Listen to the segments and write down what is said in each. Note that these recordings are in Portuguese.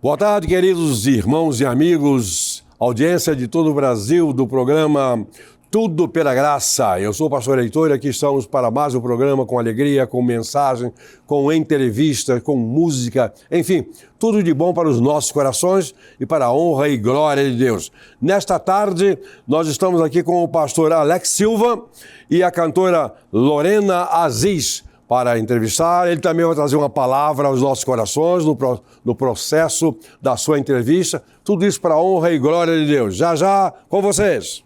Boa tarde, queridos irmãos e amigos, audiência de todo o Brasil do programa Tudo pela Graça. Eu sou o pastor Heitor e aqui estamos para mais um programa com alegria, com mensagem, com entrevista, com música, enfim, tudo de bom para os nossos corações e para a honra e glória de Deus. Nesta tarde, nós estamos aqui com o pastor Alex Silva e a cantora Lorena Aziz, para entrevistar. Ele também vai trazer uma palavra aos nossos corações no processo da sua entrevista. Tudo isso para a honra e glória de Deus. Já, já, com vocês.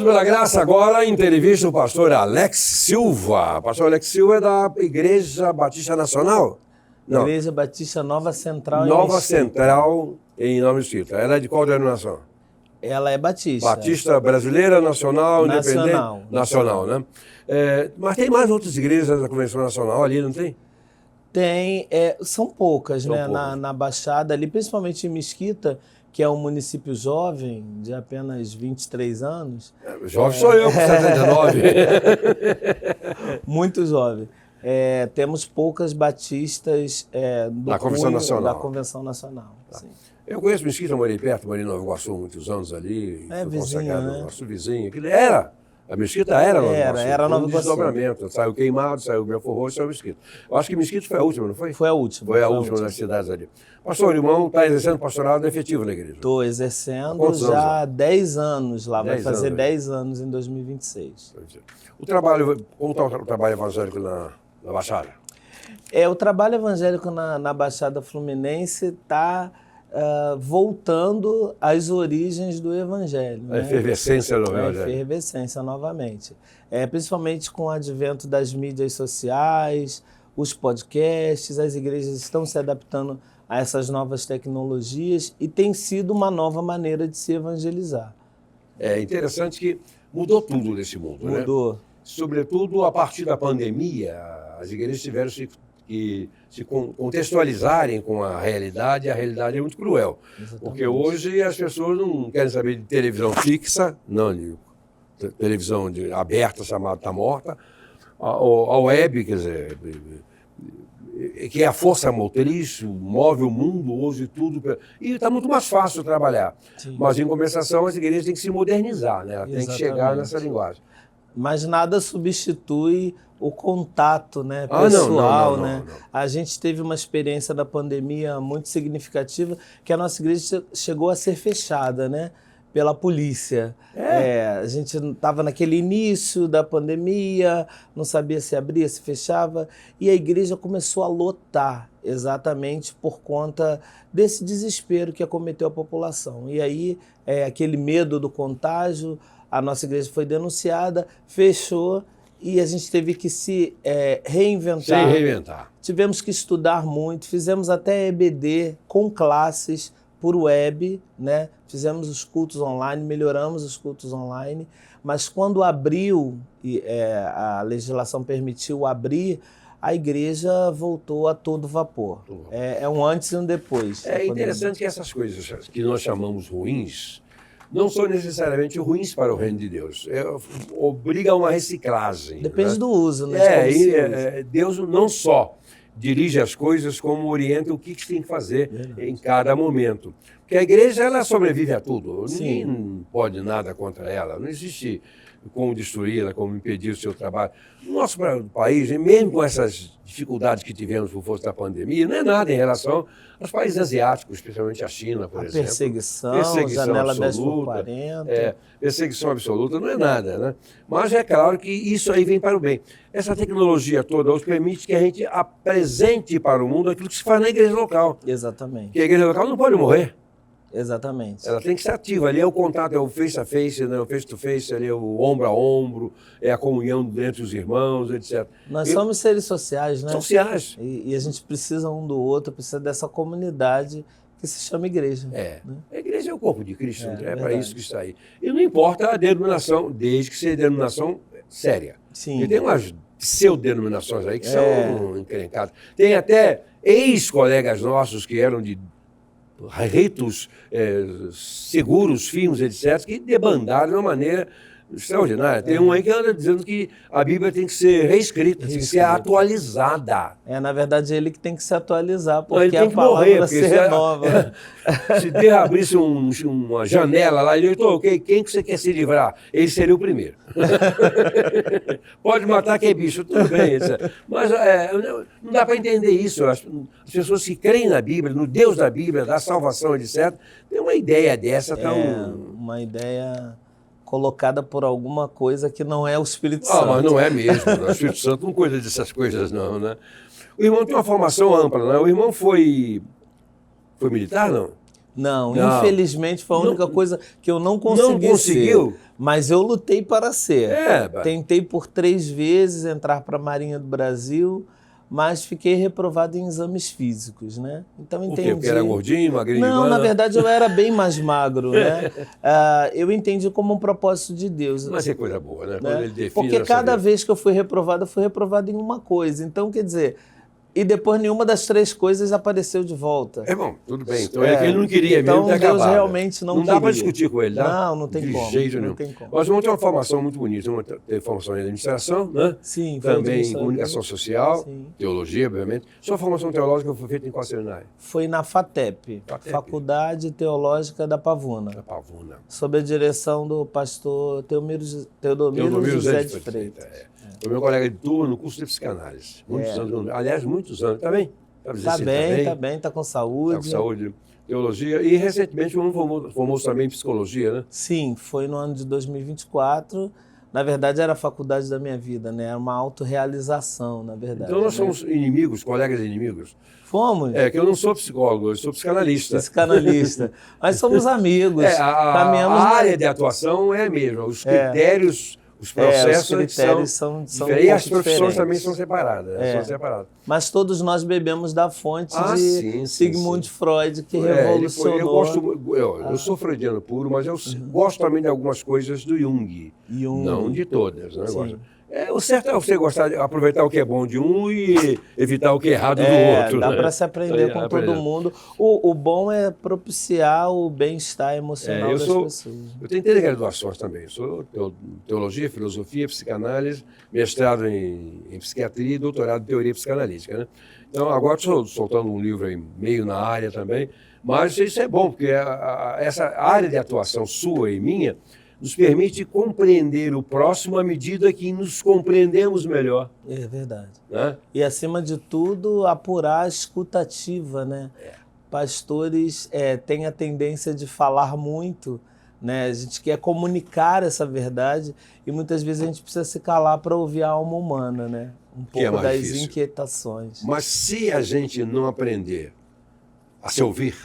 Pela graça, agora entrevista o pastor Alex Silva. O pastor Alex Silva é da Igreja Batista Nacional? Não. Igreja Batista Nova Central Nova Central em Nova Mesquita. Ela é de qual denominação? Ela é Batista. Batista Brasileira, Nacional, Independente? Nacional, né? Mas tem mais outras igrejas da Convenção Nacional ali, não tem? Tem, são poucas, né? Na Baixada ali, principalmente em Mesquita, que é um município jovem, de apenas 23 anos. Jovem sou eu, com 79. Muito jovem. Temos poucas batistas da Convenção Nacional. Da Convenção Nacional, tá. Sim. Eu conheço Mesquita, morei perto, morei em Nova Iguaçu há muitos anos ali. Vizinho, né? Nosso vizinho. A Mesquita era Nova Iguaçu. Era Nova Iguaçu. Desdobramento. Saiu Queimado, saiu Belfor Roxo, saiu Mesquita. Eu acho que Mesquita foi a última, não foi? Foi a última. Foi a última das cidades ali. Pastor, o irmão está exercendo pastorado efetivo na igreja? Estou exercendo já há 10 anos lá. Vai fazer 10 anos em 2026. O trabalho, como está o trabalho evangélico na Baixada? O trabalho evangélico na Baixada Fluminense está voltando às origens do Evangelho. A efervescência do Evangelho. A efervescência, novamente. Principalmente com o advento das mídias sociais, os podcasts, as igrejas estão se adaptando a essas novas tecnologias e tem sido uma nova maneira de se evangelizar. É interessante que mudou tudo nesse mundo, né? Mudou. Sobretudo a partir da pandemia, as igrejas tiveram que se contextualizarem com a realidade, e a realidade é muito cruel. Exatamente. Porque hoje as pessoas não querem saber de televisão fixa, não, de televisão aberta, chamada está morta, a web, quer dizer, que é a força motriz, move o mundo hoje tudo, e está muito mais fácil trabalhar. Sim. Mas, em compensação, as igrejas têm que se modernizar, né? Tem que chegar nessa linguagem. Mas nada substitui o contato, né, pessoal, não. A gente teve uma experiência da pandemia muito significativa, que a nossa igreja chegou a ser fechada, né, pela polícia. A gente estava naquele início da pandemia, não sabia se abria, se fechava, e a igreja começou a lotar, exatamente por conta desse desespero que acometeu a população. E aí, aquele medo do contágio, a nossa igreja foi denunciada, fechou e a gente teve que se reinventar. Tivemos que estudar muito, fizemos até EBD com classes por web, né? Fizemos os cultos online, melhoramos os cultos online, mas quando abriu, a legislação permitiu abrir, a igreja voltou a todo vapor. É um antes e um depois. É interessante que essas coisas que nós chamamos ruins não são necessariamente ruins para o reino de Deus. Obriga a uma reciclagem. Depende do uso, né? Deus não só dirige as coisas, como orienta o que se tem que fazer em cada momento. Porque a igreja, ela sobrevive a tudo. Sim. Ninguém pode nada contra ela. Não existe como destruí-la, como impedir o seu trabalho. No nosso país, mesmo com essas dificuldades que tivemos por força da pandemia, não é nada em relação aos países asiáticos, especialmente a China, por exemplo. Perseguição janela absoluta, 10x40. Perseguição absoluta não é nada, né? Mas é claro que isso aí vem para o bem. Essa tecnologia toda nos permite que a gente apresente para o mundo aquilo que se faz na igreja local. Exatamente. Porque a igreja local não pode morrer. Exatamente. Ela tem que ser ativa. Ali é o contato, é o face-a-face, né? O face-to-face, ali é o ombro a ombro, é a comunhão entre os irmãos, etc. Nós somos seres sociais, né? Sociais. E a gente precisa um do outro, precisa dessa comunidade que se chama igreja. Né? A igreja é o corpo de Cristo, é para isso que está aí. E não importa a denominação, desde que seja denominação séria. Sim. E tem umas pseudodenominações aí que são encrencadas. Tem até ex-colegas nossos que eram de ritos seguros, firmes, etc., que debandaram de uma maneira extraordinária. Tem um aí que anda dizendo que a Bíblia tem que ser reescrita, tem que ser atualizada. Na verdade, ele que tem que se atualizar, porque ele tem a que palavra morrer, se renova. Se Deus abrisse uma janela lá, ele falou, ok, quem que você quer se livrar? Ele seria o primeiro. Pode matar que é bicho, tudo bem. Mas não dá para entender isso. As pessoas que creem na Bíblia, no Deus da Bíblia, da salvação, etc., tem uma ideia dessa tão... uma ideia colocada por alguma coisa que não é o Espírito Santo. Mas não é mesmo. O Espírito Santo não cuida dessas coisas, não, né? O irmão tem uma formação ampla, né? O irmão foi militar, não? Não, infelizmente foi a única coisa que eu não consegui Não conseguiu? ser. Mas eu lutei para ser. Bah. Tentei por 3 vezes entrar para a Marinha do Brasil, mas fiquei reprovado em exames físicos, né? Então entendi. Por quê? Porque era gordinho, magrinho? Não, na verdade eu era bem mais magro, né? Eu entendi como um propósito de Deus. Mas é coisa boa, né? Quando ele define porque cada vez que eu fui reprovado em uma coisa. Então, quer dizer... E depois nenhuma das 3 coisas apareceu de volta. Bom, tudo bem. Então é que ele não queria então mesmo ter Deus acabado. realmente não queria. Não dá para discutir com ele, tá? Não tem como. De jeito nenhum. Não tem como. Mas vamos ter uma formação muito bonita. Uma teve formação em administração, né? Sim. Também em comunicação social, sim. Teologia, obviamente. Sua formação teológica foi feita em qual seminário? Foi na FATEP, Faculdade Teológica da Pavuna. Da Pavuna. Sob a direção do pastor Teodomiro José de Freitas. Foi meu colega de turma no curso de psicanálise. Muitos anos. Aliás, muitos anos. Tá bem? Tá bem, tá com saúde. Tá com saúde, teologia. E recentemente o homem formou-se também em psicologia, né? Sim, foi no ano de 2024. Na verdade, era a faculdade da minha vida, né? Era uma autorrealização, na verdade. Então nós somos inimigos, colegas inimigos. Fomos? Que eu não sou psicólogo, eu sou psicanalista. Psicanalista. Mas somos amigos. A área de atuação é a mesma. Os critérios... Os processos são diferentes. E as profissões também são separadas. São separadas. Mas todos nós bebemos da fonte de Sigmund Freud, que revolucionou. Eu sou freudiano puro, mas eu gosto também de algumas coisas do Jung. Não de todas. Né? O certo é você gostar de aproveitar o que é bom de um e evitar o que é errado do outro. Dá para se aprender com todo mundo. O bom é propiciar o bem-estar emocional das pessoas. Eu tenho 3 graduações também. Sou teologia, filosofia, psicanálise, mestrado em psiquiatria e doutorado em teoria psicanalítica. Né? Então, agora estou soltando um livro aí, meio na área também. Mas isso é bom, porque essa área de atuação sua e minha nos permite compreender o próximo à medida que nos compreendemos melhor. É verdade. Né? E, acima de tudo, apurar a escutativa, né? Pastores têm a tendência de falar muito, né? A gente quer comunicar essa verdade e muitas vezes a gente precisa se calar para ouvir a alma humana, né? Um pouco das difícil. Inquietações. Mas se a gente não aprender a se ouvir,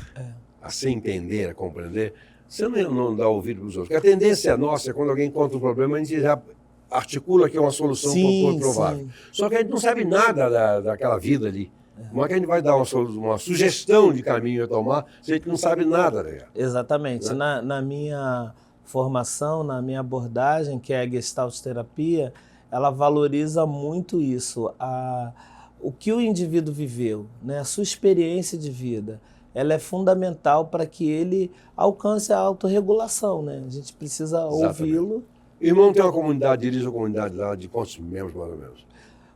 a se entender, a compreender, você não dá ouvido para os outros. Porque a tendência nossa é quando alguém conta um problema, a gente já articula que é uma solução provável. Só que a gente não sabe nada daquela vida ali. Como é que a gente vai dar uma sugestão de caminho a tomar se a gente não sabe nada dela? Exatamente. Né? Na minha formação, na minha abordagem, que é a Gestalt terapia, ela valoriza muito isso. O que o indivíduo viveu, né? A sua experiência de vida, ela é fundamental para que ele alcance a autorregulação, né? A gente precisa ouvi-lo. Irmão tem uma comunidade, dirige uma comunidade lá de quantos membros, mais ou menos?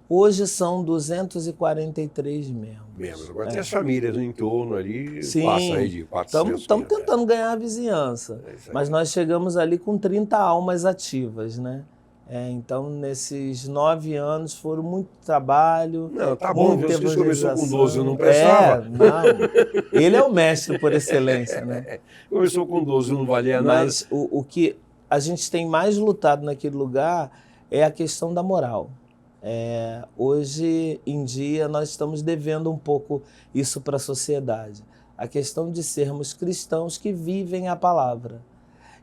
Hoje são 243 membros. Agora tem as famílias no entorno ali, sim, passa aí de 400. Estamos tentando ganhar a vizinhança, mas nós chegamos ali com 30 almas ativas, né? Então, nesses 9 anos, foram muito trabalho. Não, tá bom, Jesus começou com 12, não prestava. Ele é o mestre por excelência, né? Começou com 12, não valia nada. Mas o que a gente tem mais lutado naquele lugar é a questão da moral. Hoje em dia, nós estamos devendo um pouco isso para a sociedade. A questão de sermos cristãos que vivem a palavra.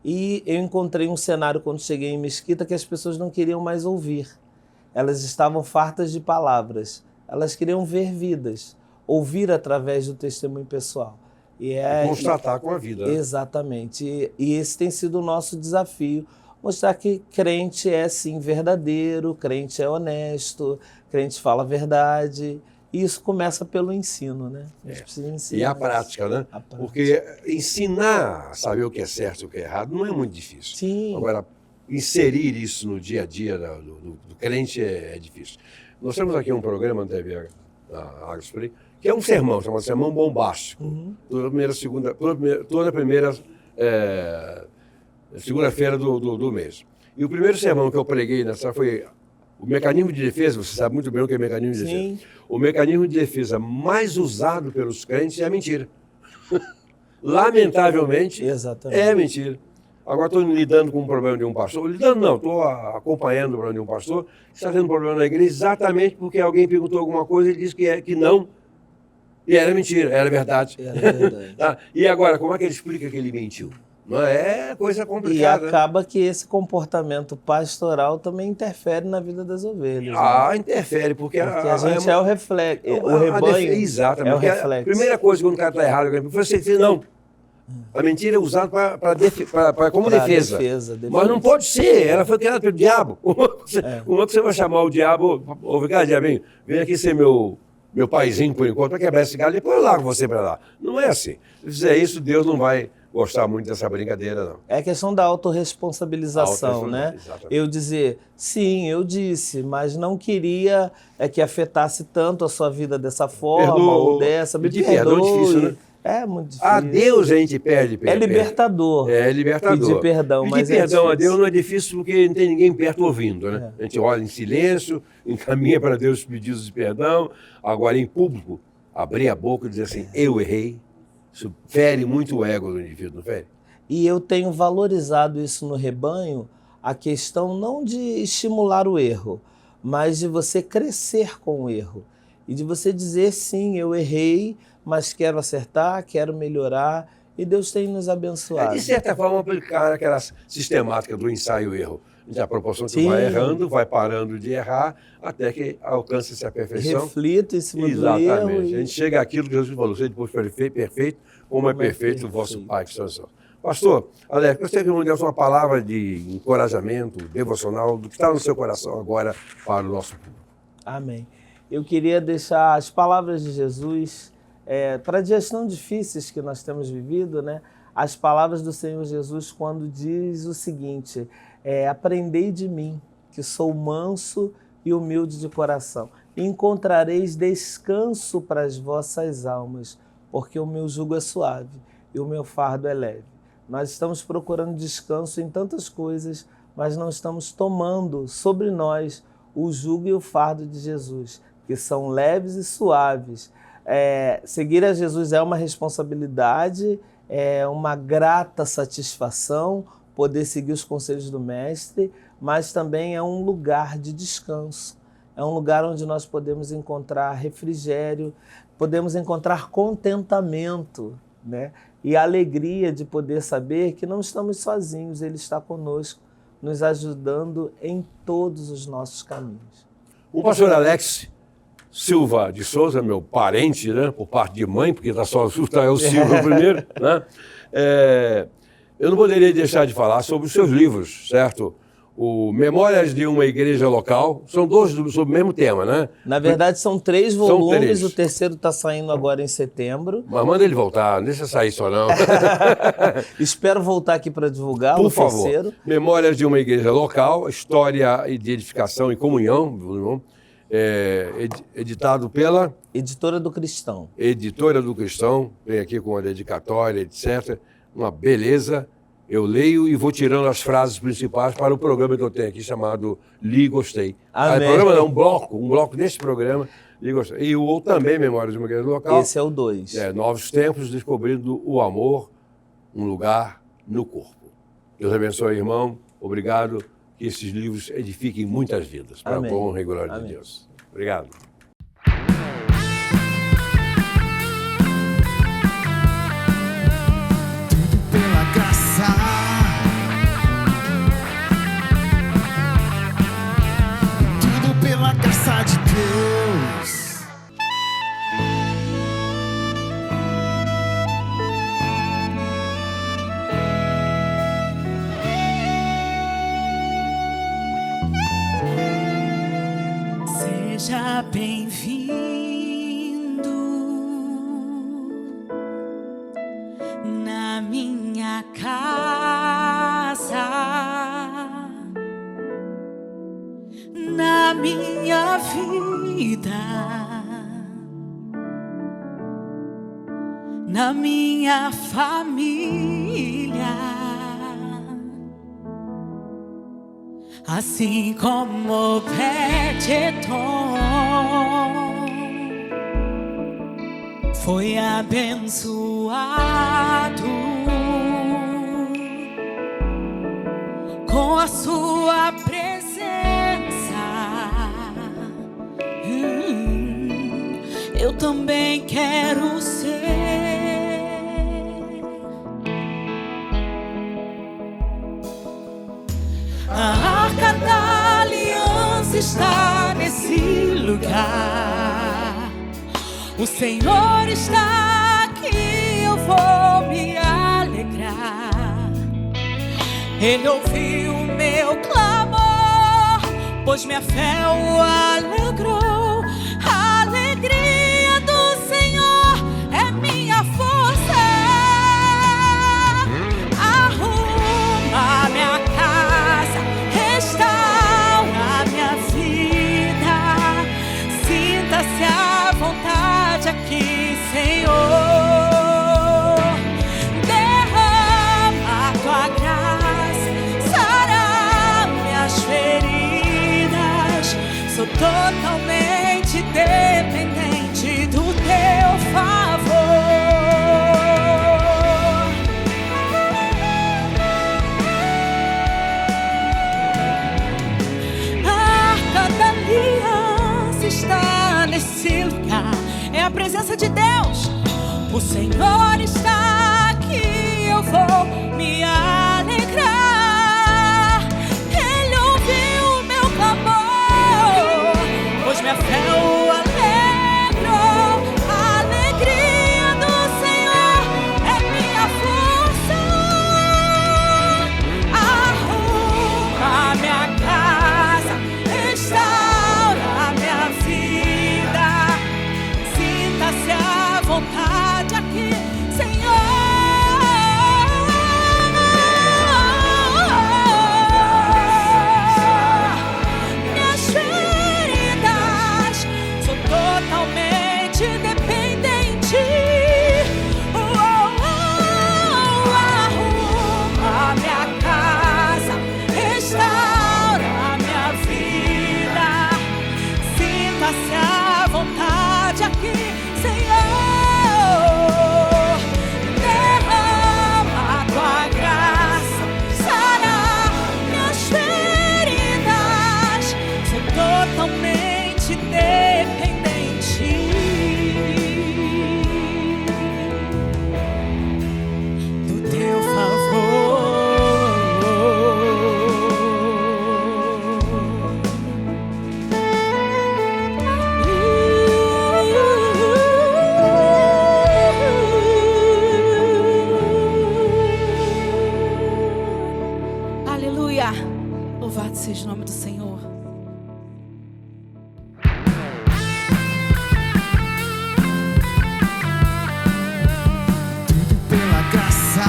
E eu encontrei um cenário quando cheguei em Mesquita que as pessoas não queriam mais ouvir. Elas estavam fartas de palavras. Elas queriam ver vidas, ouvir através do testemunho pessoal. E constatar com a vida. Exatamente. E esse tem sido o nosso desafio, mostrar que crente é sim verdadeiro, crente é honesto, crente fala a verdade. E isso começa pelo ensino, né? A gente precisa ensinar. E a prática, né? Porque ensinar a saber o que é certo e o que é errado não é muito difícil. Sim. Agora, inserir isso no dia a dia do crente é difícil. Nós temos aqui um programa na TV, na Águas Frei, que é um sermão, chamado Sermão Bombástico. Toda primeira segunda-feira do mês. E o primeiro sermão que eu preguei nessa foi o mecanismo de defesa. Você sabe muito bem o que é mecanismo de defesa. Sim. O mecanismo de defesa mais usado pelos crentes é a mentira. Lamentavelmente, Exatamente. é mentira. Agora estou lidando com um problema de um pastor. Lidando não, estou acompanhando o problema de um pastor que está tendo um problema na igreja exatamente porque alguém perguntou alguma coisa e ele disse que não. E era mentira, era verdade. Era verdade. E agora, como é que ele explica que ele mentiu? Não é coisa complicada. E acaba que esse comportamento pastoral também interfere na vida das ovelhas. Né? Interfere, porque a gente é o reflexo. O rebanho exatamente, é o reflexo. A primeira coisa quando o cara está errado, você diz não. A mentira é usada como defesa. Mas não pode ser, ela foi criada pelo diabo. Como é que você vai chamar o diabo? Obrigado, diabinho, vem aqui ser meu paizinho por enquanto, para quebrar esse galho, depois eu largo você para lá. Não é assim. Se fizer isso, Deus não vai gostar muito dessa brincadeira, não. É a questão da autorresponsabilização, né? Exatamente. Eu dizer, sim, eu disse, mas não queria que afetasse tanto a sua vida dessa forma ou dessa. Me perdoe. É difícil, né? É muito difícil. A Deus a gente perde. É libertador. É libertador. Pedir perdão, mas pedir perdão a Deus não é difícil porque não tem ninguém perto ouvindo, né? A gente olha em silêncio, encaminha para Deus os pedidos de perdão. Agora, em público, abrir a boca e dizer assim, eu errei. Isso fere muito o ego do indivíduo, não fere? E eu tenho valorizado isso no rebanho, a questão não de estimular o erro, mas de você crescer com o erro. E de você dizer, sim, eu errei, mas quero acertar, quero melhorar, e Deus tem nos abençoado. De certa forma, aplicar aquela sistemática do ensaio-erro. A proporção que vai errando, vai parando de errar, até que alcance essa perfeição. Reflita em cima do erro. Exatamente. A gente chega àquilo que Jesus falou, seja depois perfeito, como é perfeito o vosso Pai que está no céu. Pastor, Alex, eu sei que me uma palavra de encorajamento, devocional, do que está no seu coração agora para o nosso público. Amém. Eu queria deixar as palavras de Jesus para dias tão difíceis que nós temos vivido, né? As palavras do Senhor Jesus quando diz o seguinte, aprendei de mim, que sou manso e humilde de coração, e encontrareis descanso para as vossas almas, porque o meu jugo é suave e o meu fardo é leve. Nós estamos procurando descanso em tantas coisas, mas não estamos tomando sobre nós o jugo e o fardo de Jesus, que são leves e suaves. Seguir a Jesus é uma responsabilidade, é uma grata satisfação poder seguir os conselhos do Mestre, mas também é um lugar de descanso. É um lugar onde nós podemos encontrar refrigério, podemos encontrar contentamento, né? E a alegria de poder saber que não estamos sozinhos, Ele está conosco, nos ajudando em todos os nossos caminhos. O pastor Alex Silva de Souza, meu parente, né, por parte de mãe, porque é o Silva primeiro, né? Eu não poderia deixar de falar sobre os seus livros, certo? O Memórias de uma Igreja Local, são dois sobre o mesmo tema, né? Na verdade, são 3 volumes, o terceiro está saindo agora em setembro. Mas manda ele voltar, não deixa sair só não. Espero voltar aqui para divulgar Por o favor. terceiro. Memórias de uma Igreja Local, História de Edificação e Comunhão, editado pela... Editora do Cristão. Editora do Cristão, vem aqui com a dedicatória, etc. Uma beleza. Eu leio e vou tirando as frases principais para o programa que eu tenho aqui, chamado Li Gostei. Amém. Programa não, um bloco desse programa, Li Gostei. E o outro também, Memórias de uma Igreja Local. Esse é o 2. Novos Tempos, Descobrindo o Amor, um Lugar no Corpo. Deus abençoe, irmão. Obrigado. Que esses livros edifiquem muitas vidas. Para Amém. o bom e glória de Amém. Deus. Obrigado. Tudo pela graça de Deus. Seja bem-vindo na minha casa, na minha vida, na minha família. Assim como Pedro foi abençoado com a sua presença, eu também quero ser. A Arca da Aliança está nesse lugar. O Senhor está aqui, eu vou me alegrar. Ele ouviu o meu clamor, pois minha fé o alegrou. A alegria do Senhor é minha força. Arruma minha casa, restaura minha vida. Sinta-se à vontade aqui, Senhor. Derrama a tua graça, sara minhas feridas. Sou totalmente dependente do teu favor. A Arca da Aliança está nesse lugar. É a presença de Deus. O Senhor está aqui, eu vou me alegrar. Ele ouviu o meu clamor, pois minha fé o alegrou. A alegria do Senhor é minha força. Arruma minha casa, restaura minha vida. Sinta-se à vontade aqui, Senhor. Minhas feridas, sou totalmente dependente. Arruma minha casa, restaura minha vida. Sinta-se à vontade aqui, Senhor. Derrama a tua graça, sara minhas feridas. Sou totalmente dependente do teu favor. Aleluia! Louvado seja o nome do Senhor. Tudo pela graça,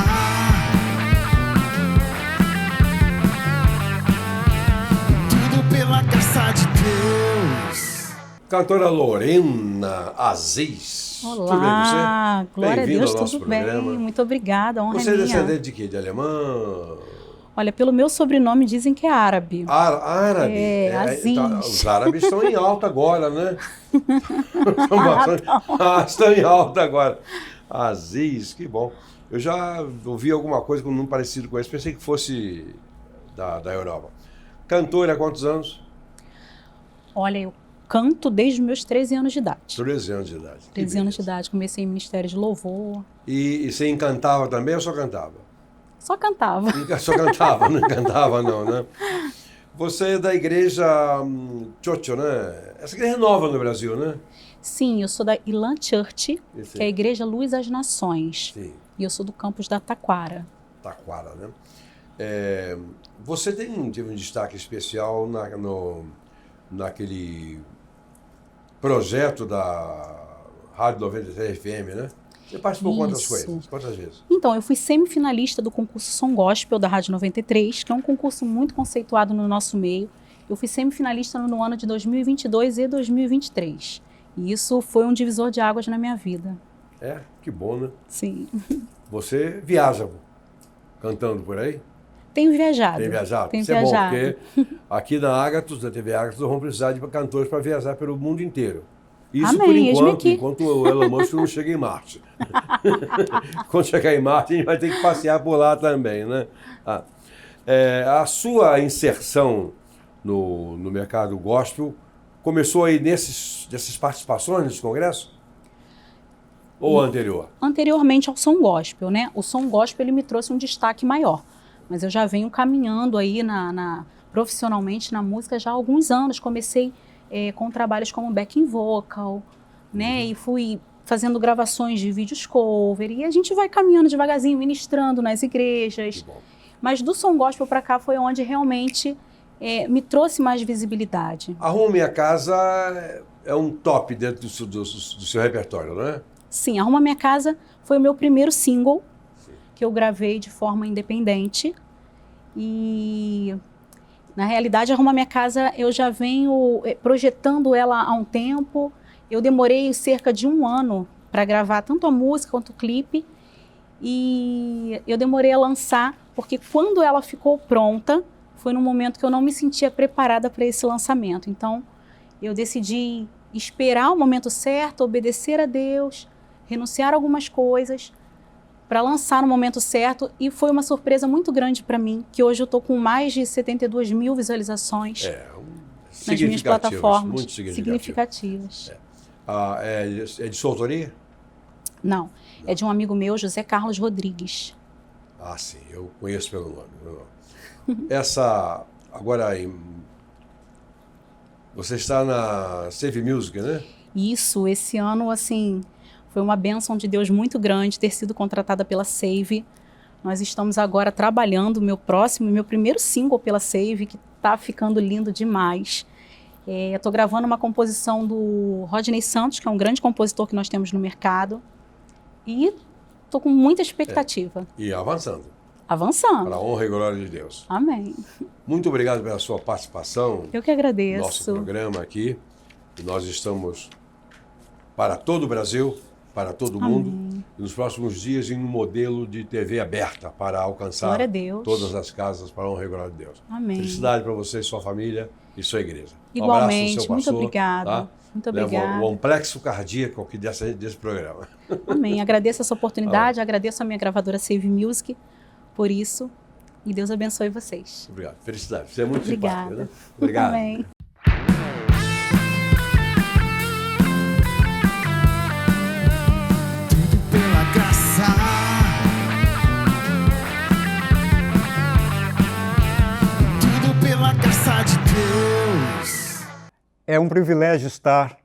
tudo pela graça de Deus. Cantora Lorena Aziz. Tudo bem com Olá, você? glória a Bem-vindo Deus, ao nosso tudo bem? programa. Muito obrigada, a honra Você é é minha. descendente de quê? De alemã? Olha, pelo meu sobrenome dizem que é árabe. Árabe? É, Aziz. Os árabes estão em alta agora, né? Estão em alta agora. Aziz, que bom. Eu já ouvi alguma coisa com um nome parecido com esse, pensei que fosse da Europa. Cantora há quantos anos? Olha, eu canto desde os meus 13 anos de idade. 13 anos de idade. 13 anos de idade, comecei em Ministério de Louvor. E você encantava também ou só cantava? Só cantava. Só cantava, não cantava não, né? Você é da igreja Chocho, né? Essa igreja é nova no Brasil, né? Sim, eu sou da Ilan Church, Esse que é a Igreja Luz às Nações. Sim, E eu sou do campus da Taquara. Taquara, né? Você teve um destaque especial naquele projeto da Rádio 93 FM, né? Você participou quantas coisas? Quantas vezes? Então, eu fui semifinalista do concurso Som Gospel da Rádio 93, que é um concurso muito conceituado no nosso meio. Eu fui semifinalista no ano de 2022 e 2023. E isso foi um divisor de águas na minha vida. É? Que bom, né? Sim. Você viaja cantando por aí? Tenho viajado. Tem viajado? Tenho Isso viajado. é bom, porque aqui na Ágatos, na TV Ágatos, vão precisar de cantores para viajar pelo mundo inteiro. Isso Amém, por enquanto o Elon Musk não chega em Marte. Quando chegar em Marte, a gente vai ter que passear por lá também, né? A sua inserção no mercado gospel começou aí nessas participações nesse congresso? Ou anterior? Anteriormente ao Som Gospel, né? O Som Gospel ele me trouxe um destaque maior. Mas eu já venho caminhando aí profissionalmente na música já há alguns anos. Comecei com trabalhos como backing vocal, né? E fui fazendo gravações de vídeos cover. E a gente vai caminhando devagarzinho, ministrando nas igrejas. Mas do Som Gospel para cá foi onde realmente me trouxe mais visibilidade. Arruma Minha Casa é um top dentro do seu repertório, não é? Sim, Arruma Minha Casa foi o meu primeiro single que eu gravei de forma independente. E, na realidade, Arruma Minha Casa, eu já venho projetando ela há um tempo. Eu demorei cerca de 1 ano para gravar tanto a música quanto o clipe. E eu demorei a lançar, porque quando ela ficou pronta, foi num momento que eu não me sentia preparada para esse lançamento. Então, eu decidi esperar o momento certo, obedecer a Deus, renunciar a algumas coisas para lançar no momento certo, e foi uma surpresa muito grande para mim, que hoje eu estou com mais de 72 mil visualizações nas minhas plataformas. Muito significativas. É de sua autoria? Não, é de um amigo meu, José Carlos Rodrigues. Ah, sim, eu conheço pelo nome. Agora, você está na Save Music, né? Isso, esse ano, assim, foi uma bênção de Deus muito grande ter sido contratada pela Save. Nós estamos agora trabalhando meu primeiro single pela Save, que está ficando lindo demais. Estou gravando uma composição do Rodney Santos, que é um grande compositor que nós temos no mercado. E estou com muita expectativa. E avançando. Avançando. Para a honra e glória de Deus. Amém. Muito obrigado pela sua participação. Eu que agradeço. No nosso programa aqui. E nós estamos para todo o Brasil, para todo o mundo. E nos próximos dias em um modelo de TV aberta para alcançar todas as casas para a honra e glória de Deus. Amém. Felicidade para você, sua família e sua igreja. Igualmente, um abraço, muito obrigada. Tá? Muito obrigada. Um amplexo cardíaco aqui desse programa. Amém. Agradeço essa oportunidade, agradeço a minha gravadora Save Music por isso. E Deus abençoe vocês. Obrigado. Felicidade. Você é muito obrigada. simpática, né? Obrigado. Amém. Tudo pela graça. Tudo pela graça de Deus. É um privilégio estar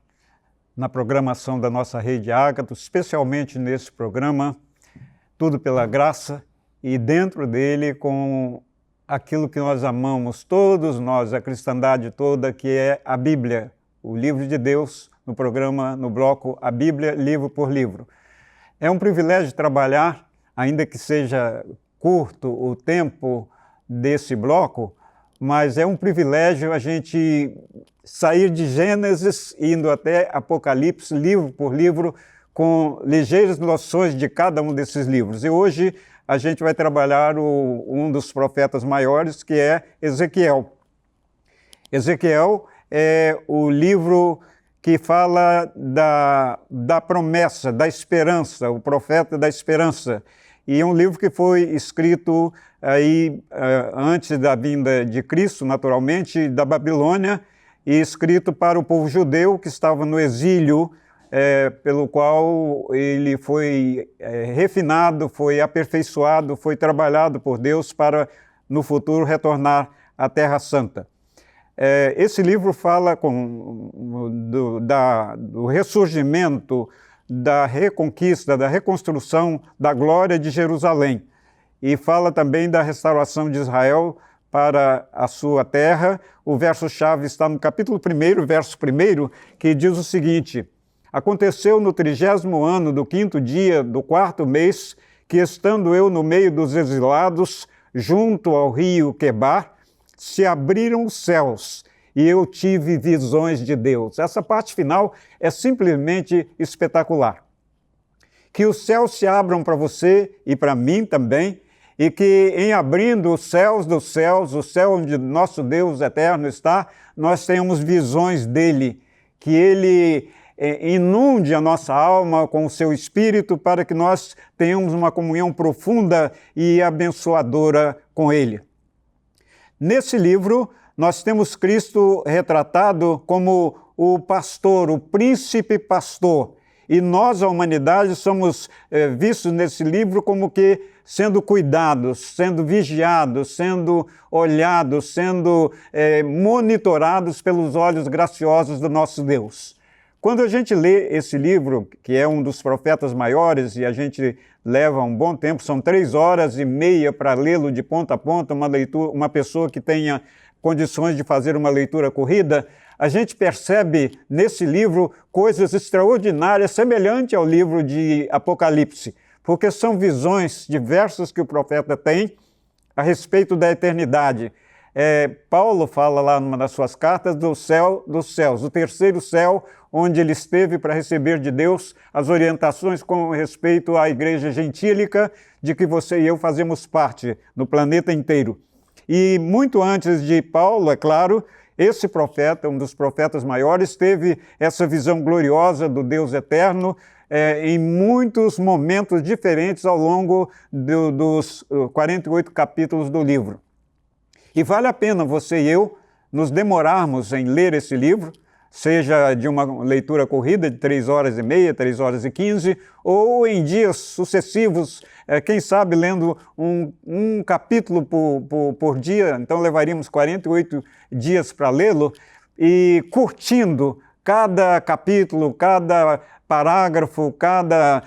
na programação da nossa Rede Ágatos, especialmente nesse programa, Tudo pela Graça, e dentro dele com aquilo que nós amamos, todos nós, a cristandade toda, que é a Bíblia, o livro de Deus, no programa, no bloco A Bíblia, livro por livro. É um privilégio trabalhar, ainda que seja curto o tempo desse bloco, mas é um privilégio a gente sair de Gênesis, indo até Apocalipse, livro por livro, com ligeiras noções de cada um desses livros. E hoje a gente vai trabalhar um dos profetas maiores, que é Ezequiel. Ezequiel é o livro que fala da promessa, da esperança, o profeta da esperança. E é um livro que foi escrito aí antes da vinda de Cristo, naturalmente, da Babilônia, e escrito para o povo judeu que estava no exílio, pelo qual ele foi refinado, foi aperfeiçoado, foi trabalhado por Deus para, no futuro, retornar à Terra Santa. Esse livro fala do ressurgimento, da reconquista, da reconstrução da glória de Jerusalém. E fala também da restauração de Israel para a sua terra. O verso-chave está no capítulo 1, verso 1, que diz o seguinte: Aconteceu no 30º ano do 5º dia do 4º mês, que estando eu no meio dos exilados, junto ao rio Quebar, se abriram os céus e eu tive visões de Deus. Essa parte final é simplesmente espetacular. Que os céus se abram para você e para mim também, e que em abrindo os céus dos céus, o céu onde nosso Deus eterno está, nós tenhamos visões dele, que ele inunde a nossa alma com o seu Espírito para que nós tenhamos uma comunhão profunda e abençoadora com ele. Nesse livro, nós temos Cristo retratado como o pastor, o príncipe pastor. E nós, a humanidade, somos vistos nesse livro como que sendo cuidados, sendo vigiados, sendo olhados, sendo monitorados pelos olhos graciosos do nosso Deus. Quando a gente lê esse livro, que é um dos profetas maiores, e a gente leva um bom tempo, são 3 horas e meia para lê-lo de ponta a ponta, uma pessoa que tenha condições de fazer uma leitura corrida, a gente percebe nesse livro coisas extraordinárias, semelhantes ao livro de Apocalipse, porque são visões diversas que o profeta tem a respeito da eternidade. Paulo fala lá numa das suas cartas do céu dos céus, o terceiro céu, onde ele esteve para receber de Deus as orientações com respeito à igreja gentílica, de que você e eu fazemos parte no planeta inteiro. E muito antes de Paulo, é claro, esse profeta, um dos profetas maiores, teve essa visão gloriosa do Deus eterno em muitos momentos diferentes ao longo dos 48 capítulos do livro. E vale a pena você e eu nos demorarmos em ler esse livro, seja de uma leitura corrida de 3 horas e meia, 3 horas e 15, ou em dias sucessivos, quem sabe lendo um capítulo por dia, então levaríamos 48 dias para lê-lo, e curtindo cada capítulo, cada parágrafo, cada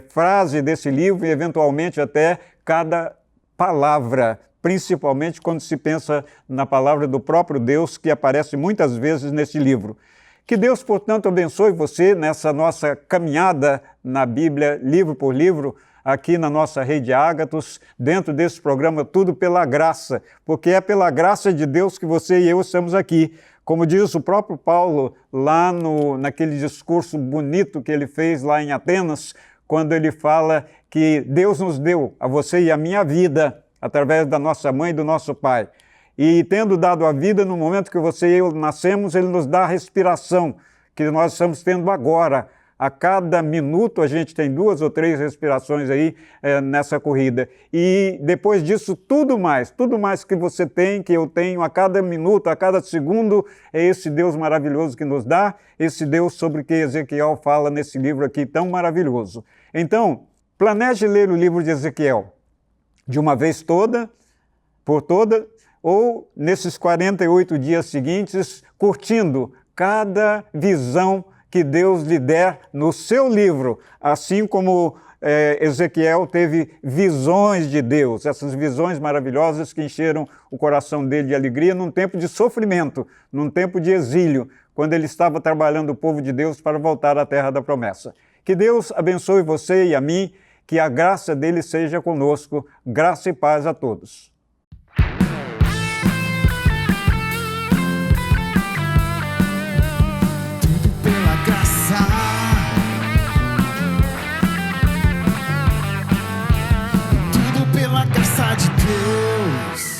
frase desse livro e eventualmente até cada palavra, principalmente quando se pensa na palavra do próprio Deus, que aparece muitas vezes nesse livro. Que Deus, portanto, abençoe você nessa nossa caminhada na Bíblia, livro por livro, aqui na nossa Rede Ágatos, dentro desse programa Tudo pela Graça, porque é pela graça de Deus que você e eu estamos aqui. Como diz o próprio Paulo lá naquele discurso bonito que ele fez lá em Atenas, quando ele fala que Deus nos deu, a você e a minha vida, através da nossa mãe e do nosso pai. E tendo dado a vida, no momento que você e eu nascemos, ele nos dá a respiração, que nós estamos tendo agora. A cada minuto a gente tem 2 ou 3 respirações aí nessa corrida. E depois disso, tudo mais que você tem, que eu tenho, a cada minuto, a cada segundo, é esse Deus maravilhoso que nos dá, esse Deus sobre que Ezequiel fala nesse livro aqui tão maravilhoso. Então, planeje ler o livro de Ezequiel de uma vez por toda, ou nesses 48 dias seguintes, curtindo cada visão que Deus lhe der no seu livro, assim como Ezequiel teve visões de Deus, essas visões maravilhosas que encheram o coração dele de alegria num tempo de sofrimento, num tempo de exílio, quando ele estava trabalhando o povo de Deus para voltar à terra da promessa. Que Deus abençoe você e a mim, que a graça dele seja conosco, graça e paz a todos. Tudo pela graça, tudo pela graça de Deus.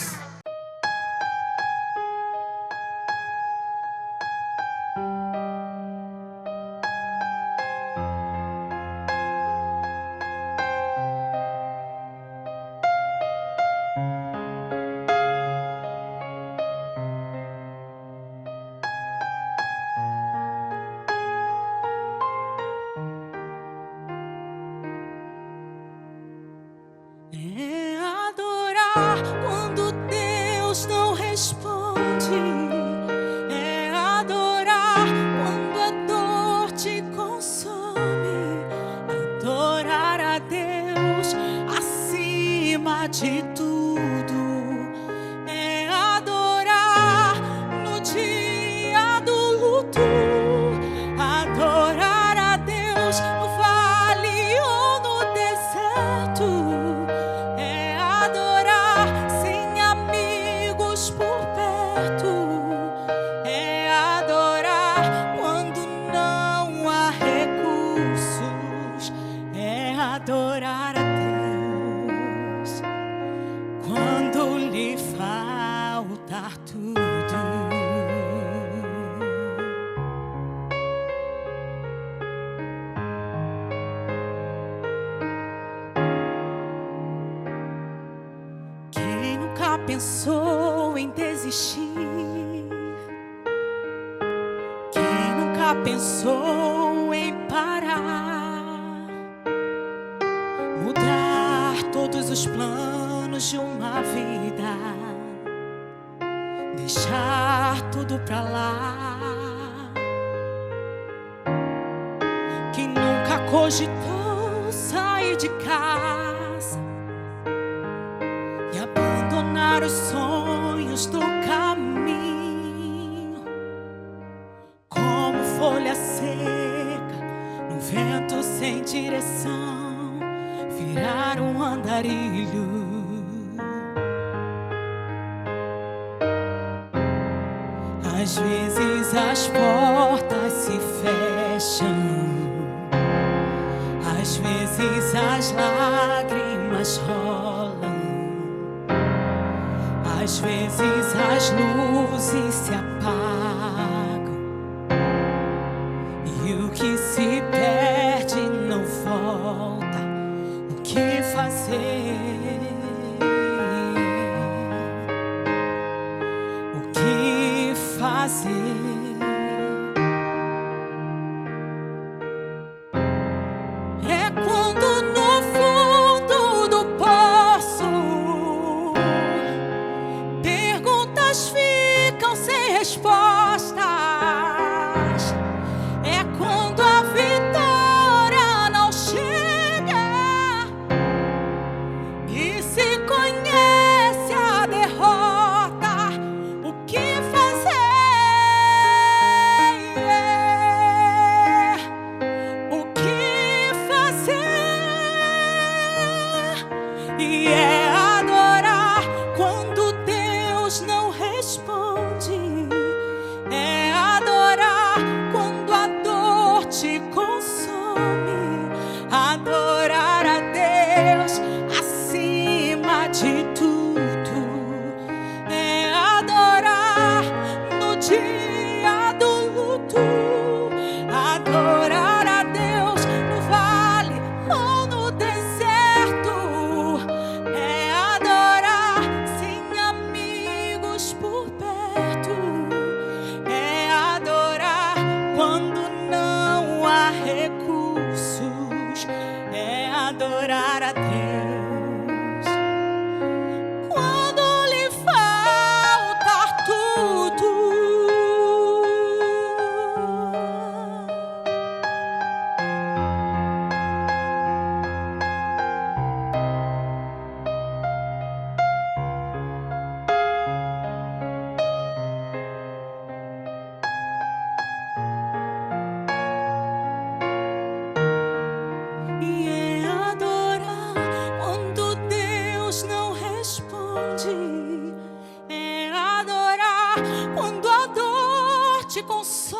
dar tudo. Quem nunca pensou em desistir? Quem nunca pensou em parar? Mudar todos os planos de uma vida, deixar tudo pra lá. Quem nunca cogitou sair de casa e abandonar os sonhos do caminho, como folha seca no vento sem direção, virar um andarilho. Às vezes as portas se fecham, às vezes as lágrimas rolam, às vezes as luzes se apagam e o que se perde não volta. O que fazer? O que fazer? É quando no fundo do poço perguntas ficam sem respostas. É quando a vitória não chega e se conhece a derrota. O que fazer? O que fazer? E é adorar quando Deus não responde. É adorar quando a dor te consome. Adorar a Deus acima de tudo. É adorar no dia do luto. Adorar a Deus no vale ou no deserto. É adorar sem amigos por perto. É adorar quando não há recursos. É adorar a Deus quando lhe faltar tudo. E é adorar quando Deus não responde. É adorar quando a dor te consome.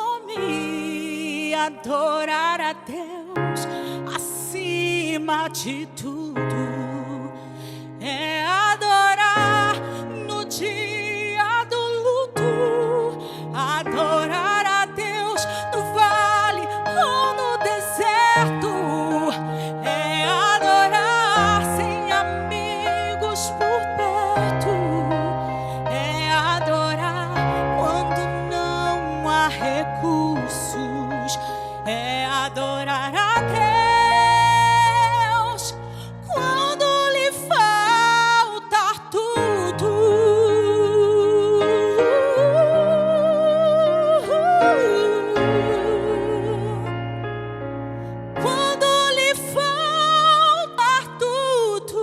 Adorar a Deus acima de tudo. É adorar no dia do luto. Adorar a Deus no vale ou no deserto. É adorar sem amigos por perto. É adorar quando não há recursos. É adorar a Deus quando lhe faltar tudo. Quando lhe faltar tudo,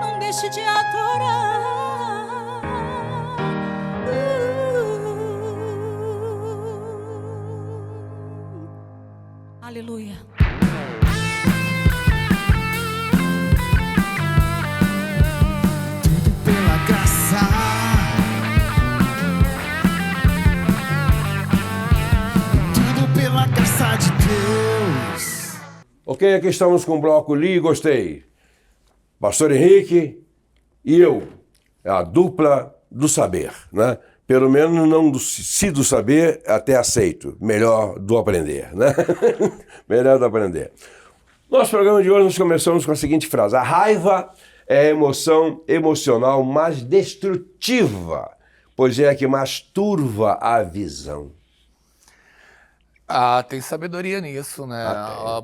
não deixe de adorar. Aleluia. Tudo pela graça. Tudo pela graça de Deus. Ok, aqui estamos com o bloco Li e Gostei. Pastor Henrique, e eu, é a dupla do saber, né? Pelo menos não do saber até aceito, melhor do aprender, né? Melhor do aprender. Nosso programa de hoje nós começamos com a seguinte frase: a raiva é a emoção emocional mais destrutiva, pois é a que mais turva a visão. Tem sabedoria nisso, né?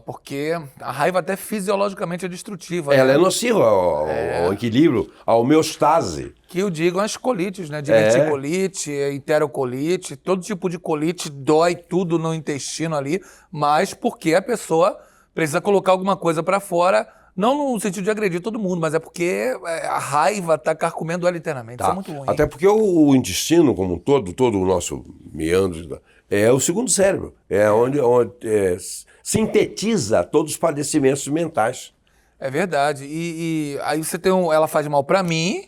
Porque a raiva até fisiologicamente é destrutiva. Ela né? é nociva ao equilíbrio, à homeostase. Que eu digo as colites, né? Diverticulite, enterocolite, todo tipo de colite dói tudo no intestino ali, mas porque a pessoa precisa colocar alguma coisa para fora, não no sentido de agredir todo mundo, mas é porque a raiva está carcomendo ela internamente. Isso é muito ruim. Até porque o intestino como um todo o nosso meandro, é o segundo cérebro, é onde sintetiza todos os padecimentos mentais. É verdade. E aí você tem ela faz mal para mim.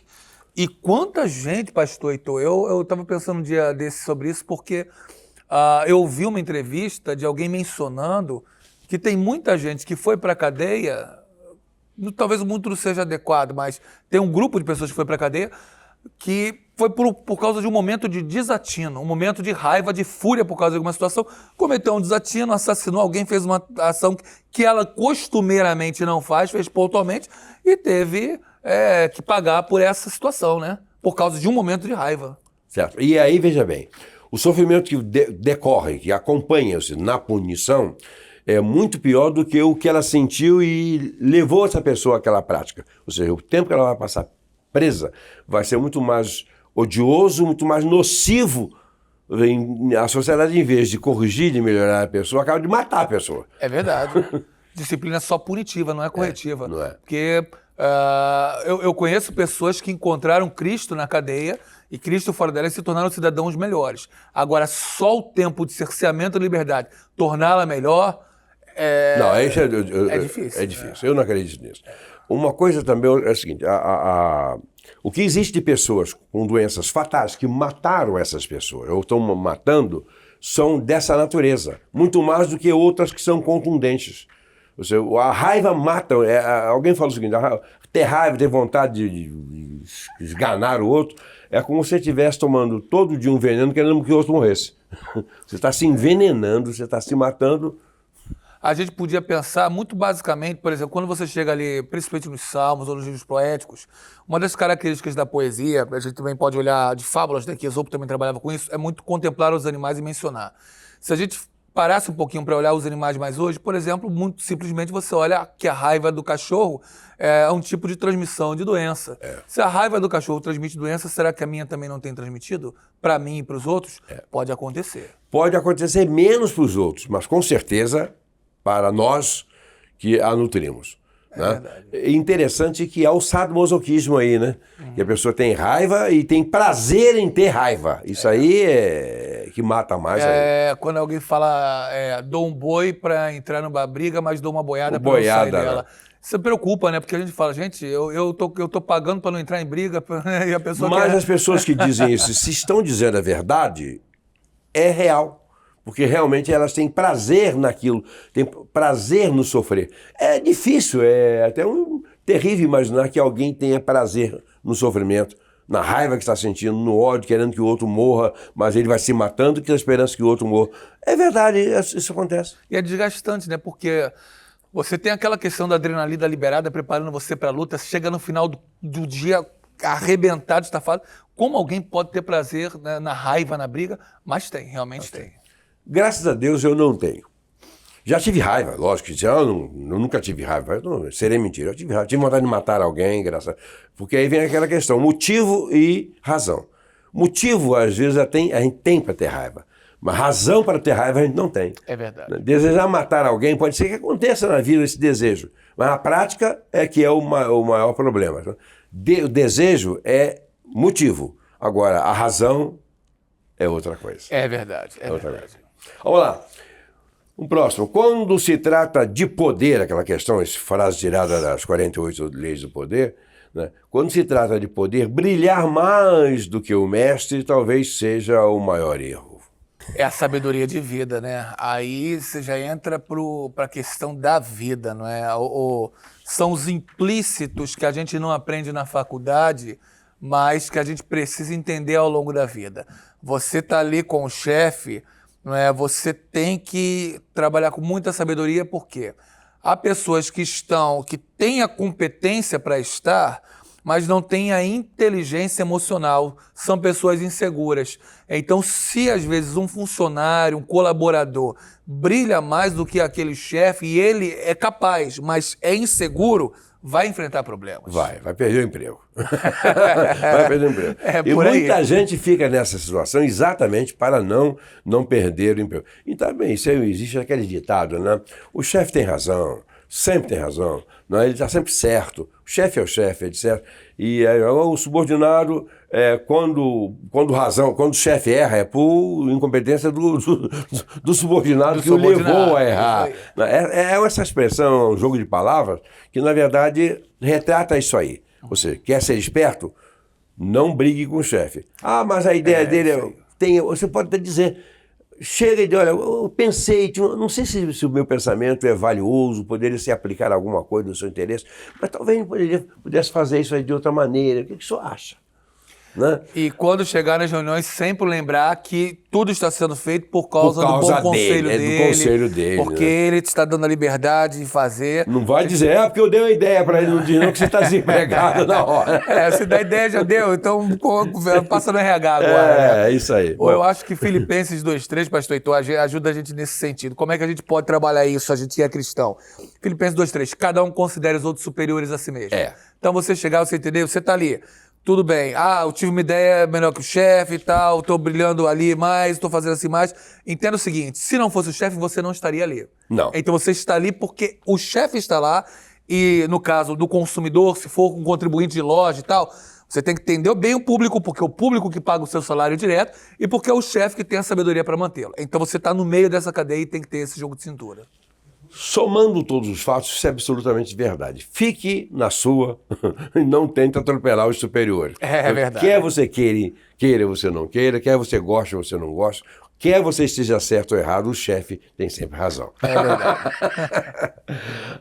E quanta gente, pastor Heitor, eu estava pensando um dia desse sobre isso, porque eu ouvi uma entrevista de alguém mencionando que tem muita gente que foi para a cadeia, talvez o mundo não seja adequado, mas tem um grupo de pessoas que foi para a cadeia que foi por causa de um momento de desatino, um momento de raiva, de fúria por causa de alguma situação, cometeu um desatino, assassinou alguém, fez uma ação que ela costumeiramente não faz, fez pontualmente e teve que pagar por essa situação, né? Por causa de um momento de raiva. Certo. E aí, veja bem, o sofrimento que decorre, que acompanha-se na punição, é muito pior do que o que ela sentiu e levou essa pessoa àquela prática. Ou seja, o tempo que ela vai passar presa vai ser muito mais odioso, muito mais nocivo. A sociedade, em vez de corrigir, de melhorar a pessoa, acaba de matar a pessoa. É verdade. Disciplina só punitiva, não é corretiva. Não é. Porque eu conheço pessoas que encontraram Cristo na cadeia e Cristo fora dela e se tornaram cidadãos melhores. Agora, só o tempo de cerceamento da liberdade torná-la melhor não, isso é difícil. É difícil, eu não acredito nisso. Uma coisa também é a seguinte, o que existe de pessoas com doenças fatais que mataram essas pessoas, ou estão matando, são dessa natureza, muito mais do que outras que são contundentes. Ou seja, a raiva mata, alguém fala o seguinte, ter raiva, ter vontade de esganar o outro, é como se você estivesse tomando todo dia um veneno querendo que o outro morresse. Você está se envenenando, você está se matando. A gente podia pensar muito basicamente, por exemplo, quando você chega ali, principalmente nos salmos ou nos livros poéticos, uma das características da poesia, a gente também pode olhar de fábulas, né, que Esopo também trabalhava com isso, é muito contemplar os animais e mencionar. Se a gente parasse um pouquinho para olhar os animais mais hoje, por exemplo, muito simplesmente você olha que a raiva do cachorro é um tipo de transmissão de doença. Se a raiva do cachorro transmite doença, será que a minha também não tem transmitido? Para mim e para os outros? Pode acontecer. Pode acontecer menos para os outros, mas com certeza para nós que a nutrimos. Né? É interessante que há o sadomasoquismo aí, né? Que a pessoa tem raiva e tem prazer em ter raiva. Isso aí é que mata mais. Quando alguém fala, dou um boi para entrar numa briga, mas dou uma boiada para não sair dela. Né? Isso preocupa, né? Porque a gente fala, gente, eu tô pagando para não entrar em briga e a pessoa Mas as pessoas que dizem isso, se estão dizendo a verdade, é real. Porque realmente elas têm prazer naquilo, têm prazer no sofrer. É difícil, é até terrível imaginar que alguém tenha prazer no sofrimento, na raiva que está sentindo, no ódio, querendo que o outro morra, mas ele vai se matando com a esperança que o outro morra. É verdade, isso acontece. E é desgastante, né? Porque você tem aquela questão da adrenalina liberada, preparando você para a luta, chega no final do dia arrebentado, estafado. Como alguém pode ter prazer, né, na raiva, na briga? Mas tem, realmente tem. Graças a Deus eu não tenho. Já tive raiva, lógico, eu nunca tive raiva, seria mentira, eu tive raiva, tive vontade de matar alguém, porque aí vem aquela questão, motivo e razão. Motivo, às vezes, a gente tem para ter raiva, mas razão para ter raiva a gente não tem. É verdade. Desejar matar alguém pode ser que aconteça na vida esse desejo, mas a prática é que é o maior problema. O desejo é motivo, agora a razão é outra coisa. É verdade, é outra verdade. Coisa. Vamos lá. Um próximo. Quando se trata de poder, aquela questão, essa frase tirada das 48 leis do poder, né? Quando se trata de poder, brilhar mais do que o mestre talvez seja o maior erro. É a sabedoria de vida, né? Aí você já entra para a questão da vida, não é? são os implícitos que a gente não aprende na faculdade, mas que a gente precisa entender ao longo da vida. Você está ali com o chefe, não é? Você tem que trabalhar com muita sabedoria, porque há pessoas que têm a competência para estar, mas não têm a inteligência emocional, são pessoas inseguras. Então, se às vezes um funcionário, um colaborador, brilha mais do que aquele chefe e ele é capaz, mas é inseguro, vai enfrentar problemas. Vai perder o emprego. Vai perder o emprego. E muita gente fica nessa situação exatamente para não perder o emprego. E também existe aquele ditado, né? O chefe tem razão, sempre tem razão, não é? Ele está sempre certo. O chefe é o chefe, etc. E o subordinado, quando o chefe erra, é por incompetência do subordinado que o levou a errar. Essa expressão, um jogo de palavras, que na verdade retrata isso aí. Você quer ser esperto? Não brigue com o chefe. Ah, mas a ideia dele você pode até dizer, chega e diz, olha, eu pensei, não sei se o meu pensamento é valioso, poderia se aplicar a alguma coisa do seu interesse, mas talvez pudesse fazer isso aí de outra maneira. O que o senhor acha? Né? E quando chegar nas reuniões, sempre lembrar que tudo está sendo feito por causa do bom conselho dele. Do conselho dele. Porque ele te está dando a liberdade de fazer. Não vai dizer, porque eu dei uma ideia para ele, não diz não que você está desempregado na hora. Se dá ideia, já deu, então passa no RH agora. É isso aí. Eu acho que Filipenses 2:3, pastor Heitor, ajuda a gente nesse sentido. Como é que a gente pode trabalhar isso, a gente que é cristão? Filipenses 2:3, cada um considere os outros superiores a si mesmo. Então você chegar, você entender, você está ali. Tudo bem, eu tive uma ideia melhor que o chefe e tal, estou brilhando ali mais, estou fazendo assim mais. Entenda o seguinte, se não fosse o chefe, você não estaria ali. Não. Então você está ali porque o chefe está lá e, no caso do consumidor, se for um contribuinte de loja e tal, você tem que entender bem o público, porque é o público que paga o seu salário direto e porque é o chefe que tem a sabedoria para mantê-lo. Então você está no meio dessa cadeia e tem que ter esse jogo de cintura. Somando todos os fatos, isso é absolutamente verdade. Fique na sua e não tente atropelar os superiores. É verdade. Quer você queira você não queira, quer você goste ou você não goste, quer você esteja certo ou errado, o chefe tem sempre razão. É verdade.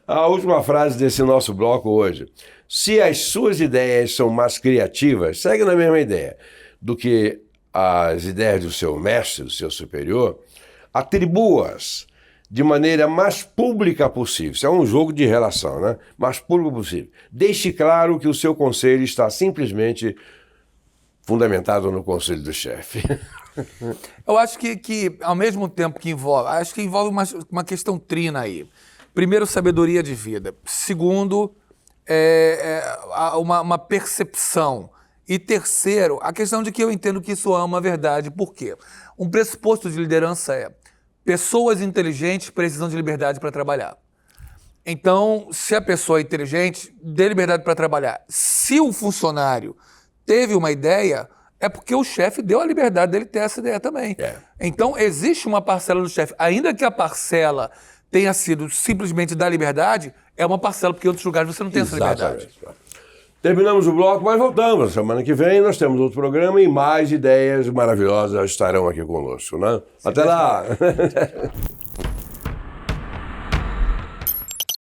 A última frase desse nosso bloco hoje. Se as suas ideias são mais criativas, segue na mesma ideia do que as ideias do seu mestre, do seu superior, atribua-as de maneira mais pública possível. Isso é um jogo de relação, né? Mais público possível. Deixe claro que o seu conselho está simplesmente fundamentado no conselho do chefe. Eu acho que ao mesmo tempo que envolve uma questão trina aí. Primeiro, sabedoria de vida. Segundo, uma percepção. E terceiro, a questão de que eu entendo que isso é uma verdade. Por quê? Um pressuposto de liderança pessoas inteligentes precisam de liberdade para trabalhar. Então, se a pessoa é inteligente, dê liberdade para trabalhar. Se o funcionário teve uma ideia, é porque o chefe deu a liberdade dele ter essa ideia também. Então, existe uma parcela do chefe. Ainda que a parcela tenha sido simplesmente da liberdade, é uma parcela, porque em outros lugares você não tem essa liberdade. Terminamos o bloco, mas voltamos. Semana que vem nós temos outro programa e mais ideias maravilhosas estarão aqui conosco, né? Até lá!